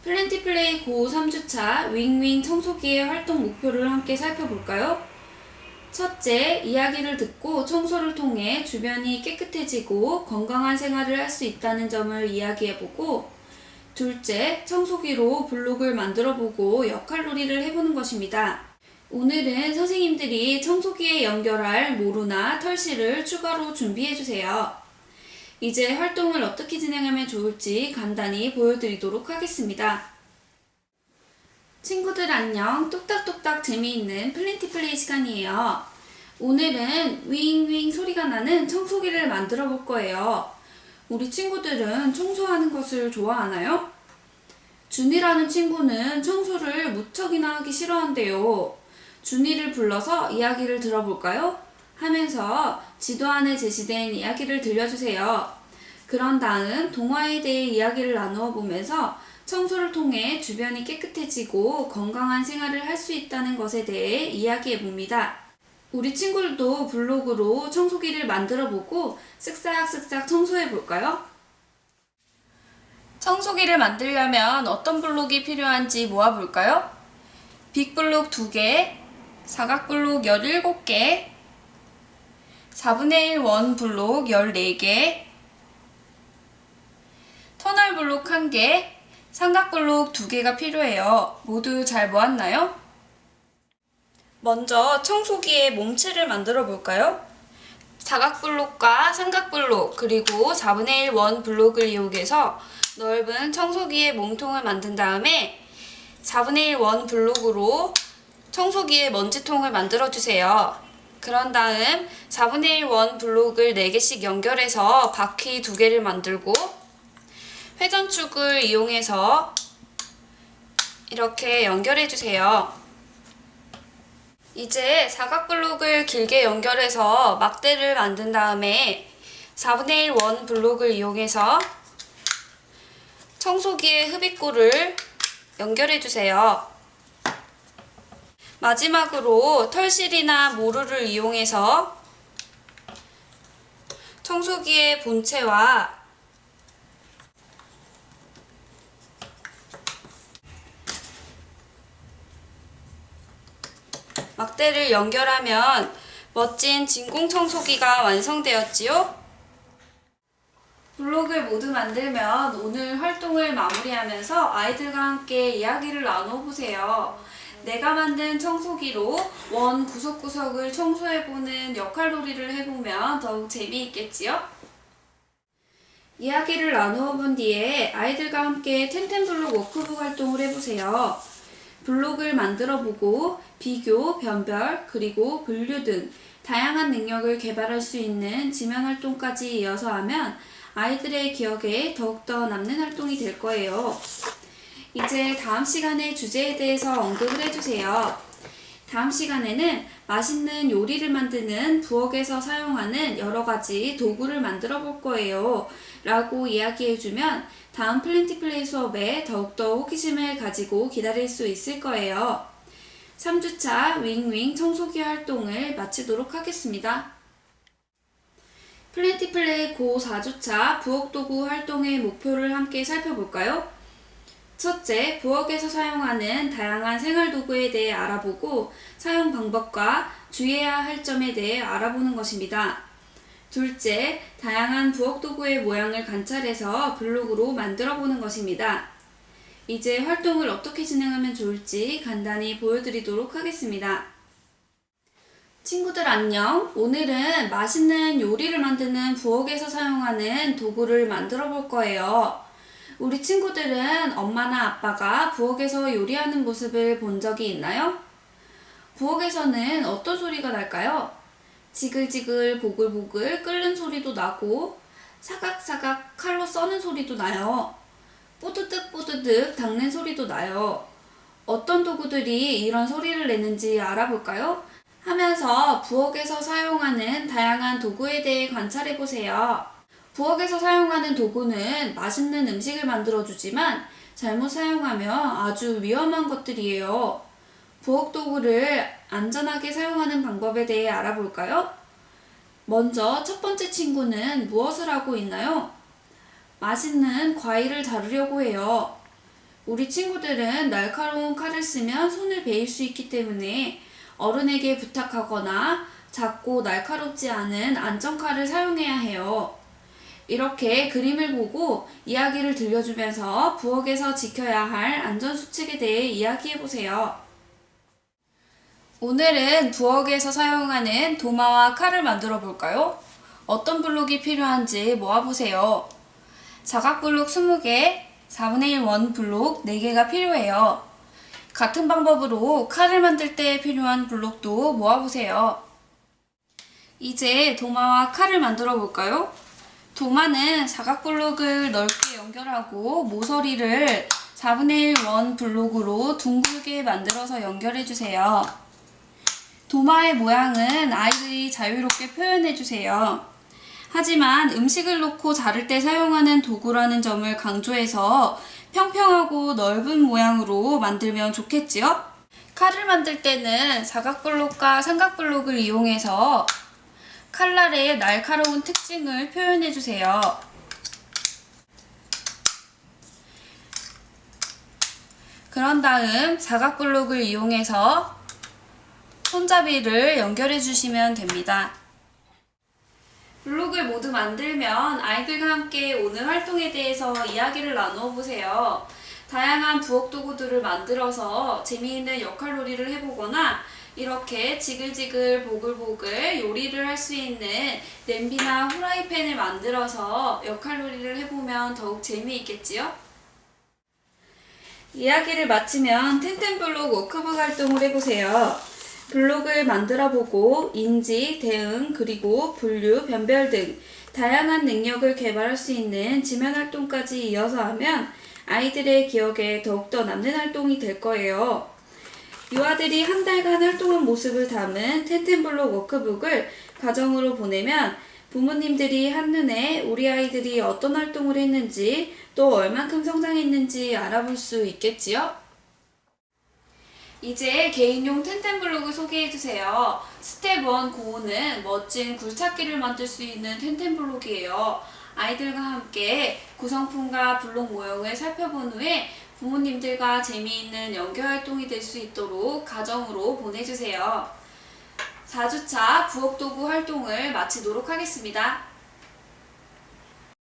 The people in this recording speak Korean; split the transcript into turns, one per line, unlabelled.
플랜티플레이 고 3주차 윙윙 청소기의 활동 목표를 함께 살펴볼까요? 첫째, 이야기를 듣고 청소를 통해 주변이 깨끗해지고 건강한 생활을 할 수 있다는 점을 이야기해보고, 둘째, 청소기로 블록을 만들어보고 역할놀이를 해보는 것입니다. 오늘은 선생님들이 청소기에 연결할 모루나 털실을 추가로 준비해주세요. 이제 활동을 어떻게 진행하면 좋을지 간단히 보여드리도록 하겠습니다. 친구들 안녕, 똑딱똑딱 재미있는 플랜티플레이 시간이에요. 오늘은 윙윙 소리가 나는 청소기를 만들어 볼 거예요. 우리 친구들은 청소하는 것을 좋아하나요? 준이라는 친구는 청소를 무척이나 하기 싫어한대요. 준이를 불러서 이야기를 들어볼까요? 하면서 지도 안에 제시된 이야기를 들려주세요. 그런 다음 동화에 대해 이야기를 나누어 보면서 청소를 통해 주변이 깨끗해지고 건강한 생활을 할 수 있다는 것에 대해 이야기해 봅니다. 우리 친구들도 블록으로 청소기를 만들어 보고 쓱싹쓱싹 청소해 볼까요? 청소기를 만들려면 어떤 블록이 필요한지 모아 볼까요? 빅블록 2개, 사각블록 17개, 4분의 1 원블록 14개, 터널블록 1개, 삼각블록 2개가 필요해요. 모두 잘 모았나요? 먼저 청소기의 몸체를 만들어 볼까요? 사각블록과 삼각블록 그리고 4분의 1 원블록을 이용해서 넓은 청소기의 몸통을 만든 다음에 4분의 1 원블록으로 청소기의 먼지통을 만들어 주세요. 그런 다음 4분의 1 원블록을 4개씩 연결해서 바퀴 2개를 만들고 회전축을 이용해서 이렇게 연결해 주세요. 이제 사각블록을 길게 연결해서 막대를 만든 다음에 4분의 1 원블록을 이용해서 청소기의 흡입구를 연결해 주세요. 마지막으로 털실이나 모루를 이용해서 청소기의 본체와 막대를 연결하면 멋진 진공 청소기가 완성되었지요? 블록을 모두 만들면 오늘 활동을 마무리하면서 아이들과 함께 이야기를 나눠보세요. 내가 만든 청소기로 원 구석구석을 청소해보는 역할놀이를 해보면 더욱 재미있겠지요? 이야기를 나누어 본 뒤에 아이들과 함께 텐텐블록 워크북 활동을 해보세요. 블록을 만들어 보고 비교, 변별, 그리고 분류 등 다양한 능력을 개발할 수 있는 지면 활동까지 이어서 하면 아이들의 기억에 더욱더 남는 활동이 될 거예요. 이제 다음 시간의 주제에 대해서 언급을 해주세요. 다음 시간에는 맛있는 요리를 만드는 부엌에서 사용하는 여러 가지 도구를 만들어 볼 거예요. 라고 이야기해주면 다음 플랜티플레이 수업에 더욱더 호기심을 가지고 기다릴 수 있을 거예요. 3주차 윙윙 청소기 활동을 마치도록 하겠습니다. 플랜티플레이 고 4주차 부엌도구 활동의 목표를 함께 살펴볼까요? 첫째, 부엌에서 사용하는 다양한 생활도구에 대해 알아보고 사용 방법과 주의해야 할 점에 대해 알아보는 것입니다. 둘째, 다양한 부엌도구의 모양을 관찰해서 블록으로 만들어보는 것입니다. 이제 활동을 어떻게 진행하면 좋을지 간단히 보여드리도록 하겠습니다. 친구들 안녕! 오늘은 맛있는 요리를 만드는 부엌에서 사용하는 도구를 만들어 볼 거예요. 우리 친구들은 엄마나 아빠가 부엌에서 요리하는 모습을 본 적이 있나요? 부엌에서는 어떤 소리가 날까요? 지글지글 보글보글 끓는 소리도 나고 사각사각 칼로 써는 소리도 나요. 뽀드득 뽀드득 닦는 소리도 나요. 어떤 도구들이 이런 소리를 내는지 알아볼까요? 하면서 부엌에서 사용하는 다양한 도구에 대해 관찰해보세요. 부엌에서 사용하는 도구는 맛있는 음식을 만들어주지만 잘못 사용하면 아주 위험한 것들이에요. 부엌 도구를 안전하게 사용하는 방법에 대해 알아볼까요? 먼저 첫 번째 친구는 무엇을 하고 있나요? 맛있는 과일을 자르려고 해요. 우리 친구들은 날카로운 칼을 쓰면 손을 베일 수 있기 때문에 어른에게 부탁하거나 작고 날카롭지 않은 안정칼을 사용해야 해요. 이렇게 그림을 보고 이야기를 들려주면서 부엌에서 지켜야 할 안전수칙에 대해 이야기해보세요. 오늘은 부엌에서 사용하는 도마와 칼을 만들어 볼까요? 어떤 블록이 필요한지 모아보세요. 사각 블록 20개, 4분의 1 원 블록 4개가 필요해요. 같은 방법으로 칼을 만들 때 필요한 블록도 모아보세요. 이제 도마와 칼을 만들어 볼까요? 도마는 사각 블록을 넓게 연결하고 모서리를 4분의 1 원 블록으로 둥글게 만들어서 연결해주세요. 도마의 모양은 아이들이 자유롭게 표현해주세요. 하지만 음식을 놓고 자를 때 사용하는 도구라는 점을 강조해서 평평하고 넓은 모양으로 만들면 좋겠지요? 칼을 만들 때는 사각블록과 삼각블록을 이용해서 칼날의 날카로운 특징을 표현해주세요. 그런 다음 사각블록을 이용해서 손잡이를 연결해 주시면 됩니다. 블록을 모두 만들면 아이들과 함께 오늘 활동에 대해서 이야기를 나누어 보세요. 다양한 부엌 도구들을 만들어서 재미있는 역할놀이를 해보거나 이렇게 지글지글 보글보글 요리를 할 수 있는 냄비나 후라이팬을 만들어서 역할놀이를 해보면 더욱 재미있겠지요? 이야기를 마치면 텐텐블록 워크북 활동을 해보세요. 블록을 만들어보고 인지, 대응, 그리고 분류, 변별 등 다양한 능력을 개발할 수 있는 지면 활동까지 이어서 하면 아이들의 기억에 더욱더 남는 활동이 될 거예요. 유아들이 한 달간 활동한 모습을 담은 텐텐블록 워크북을 가정으로 보내면 부모님들이 한눈에 우리 아이들이 어떤 활동을 했는지 또 얼만큼 성장했는지 알아볼 수 있겠지요? 이제 개인용 텐텐블록을 소개해주세요. 스텝 1 고우는 멋진 굴착기를 만들 수 있는 텐텐블록이에요. 아이들과 함께 구성품과 블록 모형을 살펴본 후에 부모님들과 재미있는 연결활동이 될 수 있도록 가정으로 보내주세요. 4주차 부엌도구 활동을 마치도록 하겠습니다.